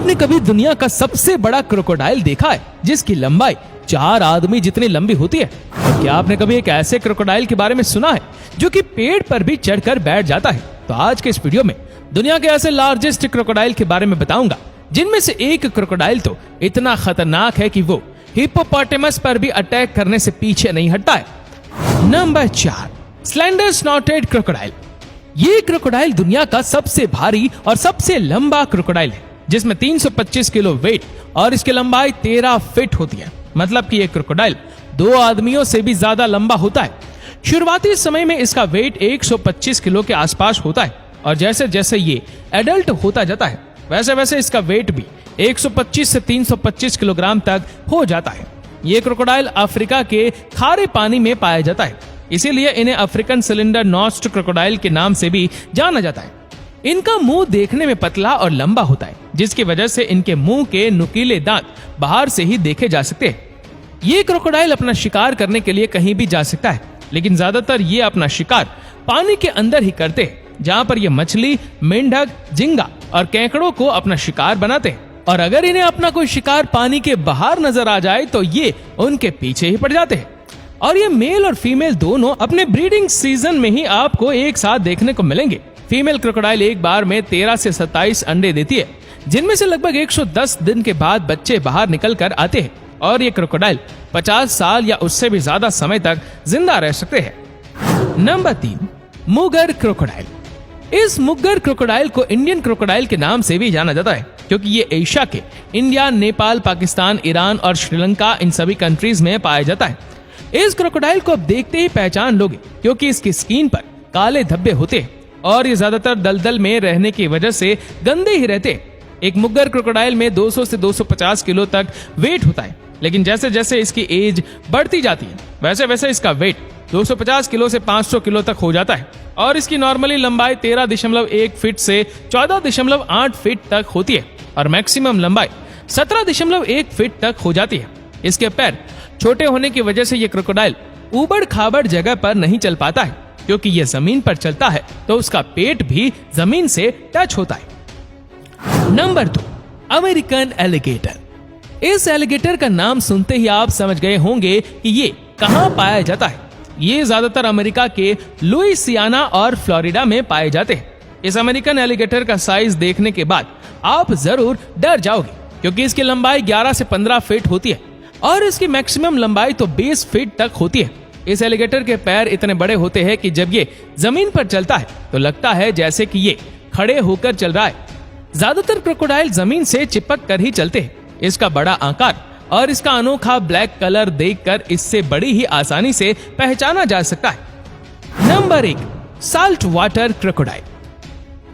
आपने कभी दुनिया का सबसे बड़ा क्रोकोडाइल देखा है जिसकी लंबाई 4 आदमी जितनी लंबी होती है? और क्या आपने कभी एक ऐसे क्रोकोडाइल के बारे में सुना है जो कि पेड़ पर भी चढ़कर बैठ जाता है? तो आज के इस वीडियो में दुनिया के ऐसे लार्जेस्ट क्रोकोडाइल के बारे में बताऊंगा, जिनमें से एक क्रोकोडाइल तो इतना खतरनाक है कि वो हिप्पोपोटामस पर भी अटैक करने से पीछे नहीं हटता है। Number 4, slender स्नॉटेड crocodile. ये क्रोकोडाइल दुनिया का सबसे भारी और सबसे लंबा क्रोकोडाइल है, जिसमें 325 किलो वेट और इसकी लंबाई 13 फीट होती है। मतलब कि ये क्रोकोडाइल 2 आदमियों से भी ज्यादा लंबा होता है। शुरुआती समय में इसका वेट 125 किलो के आसपास होता है और जैसे जैसे ये एडल्ट होता जाता है वैसे वैसे इसका वेट भी 125 से 325 किलोग्राम तक हो जाता है। ये क्रोकोडाइल अफ्रीका के खारे पानी में पाया जाता है, इसीलिए इन्हें अफ्रीकन सिलेंडर नॉस्ट क्रोकोडाइल के नाम से भी जाना जाता है। इनका मुंह देखने में पतला और लंबा होता है, जिसकी वजह से इनके मुंह के नुकीले दांत बाहर से ही देखे जा सकते हैं। ये क्रोकोडाइल अपना शिकार करने के लिए कहीं भी जा सकता है, लेकिन ज्यादातर ये अपना शिकार पानी के अंदर ही करते हैं, जहाँ पर ये मछली, मेंढक, झींगा और केकड़ों को अपना शिकार बनाते हैं। और अगर इन्हें अपना कोई शिकार पानी के बाहर नजर आ जाए तो ये उनके पीछे ही पड़ जाते हैं। और ये मेल और फीमेल दोनों अपने ब्रीडिंग सीजन में ही आपको एक साथ देखने को मिलेंगे। फीमेल क्रोकोडाइल एक बार में 13 से 27 अंडे देती है, जिनमें से लगभग 110 दिन के बाद बच्चे बाहर निकल कर आते हैं। और ये क्रोकोडाइल 50 साल या उससे भी ज्यादा समय तक जिंदा रह सकते हैं। Number 3, mugger crocodile. इस मुगर क्रोकोडाइल को इंडियन क्रोकोडाइल के नाम से भी जाना जाता है, क्योंकि ये एशिया के इंडिया, नेपाल, पाकिस्तान, ईरान और श्रीलंका इन सभी कंट्रीज में पाया जाता है। इस क्रोकोडाइल को आप देखते ही पहचान लोगे, क्योंकि इसकी स्किन पर काले धब्बे होते हैं और ये ज्यादातर दलदल में रहने की वजह से गंदे ही रहते हैं। एक मुगर क्रोकोडाइल में 200 से 250 किलो तक वेट होता है, लेकिन जैसे जैसे इसकी एज बढ़ती जाती है वैसे वैसे इसका वेट 250 किलो से 500 किलो तक हो जाता है। और इसकी नॉर्मली लंबाई 13.1 फीट से 14.8 फीट तक होती है और मैक्सिमम लंबाई 17.1 फीट तक हो जाती है। इसके पैर छोटे होने की वजह से ये क्रोकोडाइल ऊबड़ खाबड़ जगह पर नहीं चल पाता है, क्योंकि ये जमीन पर चलता है तो उसका पेट भी जमीन से टच होता है। Number 2, American alligator. इस एलिगेटर का नाम सुनते ही आप समझ गए होंगे कि ये कहाँ पाया जाता है। ये ज्यादातर अमेरिका के लुइसियाना और फ्लोरिडा में पाए जाते हैं। इस अमेरिकन एलिगेटर का साइज देखने के बाद आप जरूर डर जाओगे, क्योंकि इसकी लंबाई 11 से 15 फीट होती है और इसकी मैक्सिमम लंबाई तो 20 फीट तक होती है। इस एलिगेटर के पैर इतने बड़े होते हैं कि जब ये जमीन पर चलता है तो लगता है जैसे कि ये खड़े होकर चल रहा है। ज्यादातर क्रोकोडाइल जमीन से चिपक कर ही चलते हैं। इसका बड़ा आकार और इसका अनोखा ब्लैक कलर देखकर इससे बड़ी ही आसानी से पहचाना जा सकता है। Number 1, salt water crocodile.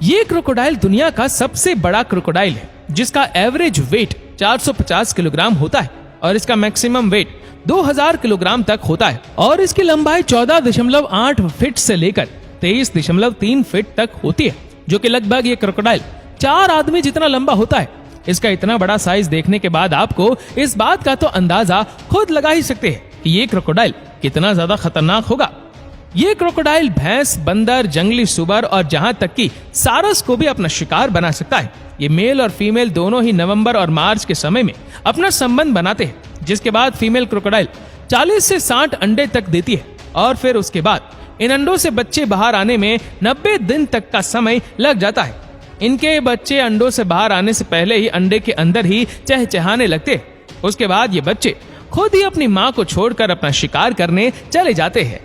ये क्रोकोडाइल दुनिया का सबसे बड़ा क्रोकोडाइल है, जिसका एवरेज वेट 450 किलोग्राम होता है और इसका मैक्सिमम वेट 2000 किलोग्राम तक होता है। और इसकी लंबाई 14.8 फीट से लेकर 23.3 फीट तक होती है, जो कि लगभग ये क्रोकोडाइल 4 आदमी जितना लंबा होता है। इसका इतना बड़ा साइज देखने के बाद आपको इस बात का तो अंदाजा खुद लगा ही सकते हैं कि ये क्रोकोडाइल कितना ज्यादा खतरनाक होगा। ये क्रोकोडाइल भैंस, बंदर, जंगली सुअर और जहां तक कि सारस को भी अपना शिकार बना सकता है। ये मेल और फीमेल दोनों ही नवंबर और मार्च के समय में अपना संबंध बनाते हैं, जिसके बाद फीमेल क्रोकोडाइल 40 से 60 अंडे तक देती है और फिर उसके बाद इन अंडों से बच्चे बाहर आने में 90 दिन तक का समय लग जाता है। इनके बच्चे अंडों से बाहर आने से पहले ही अंडे के अंदर ही चहचहाने लगते हैं। उसके बाद ये बच्चे खुद ही अपनी माँ को छोड़कर अपना शिकार करने चले जाते हैं।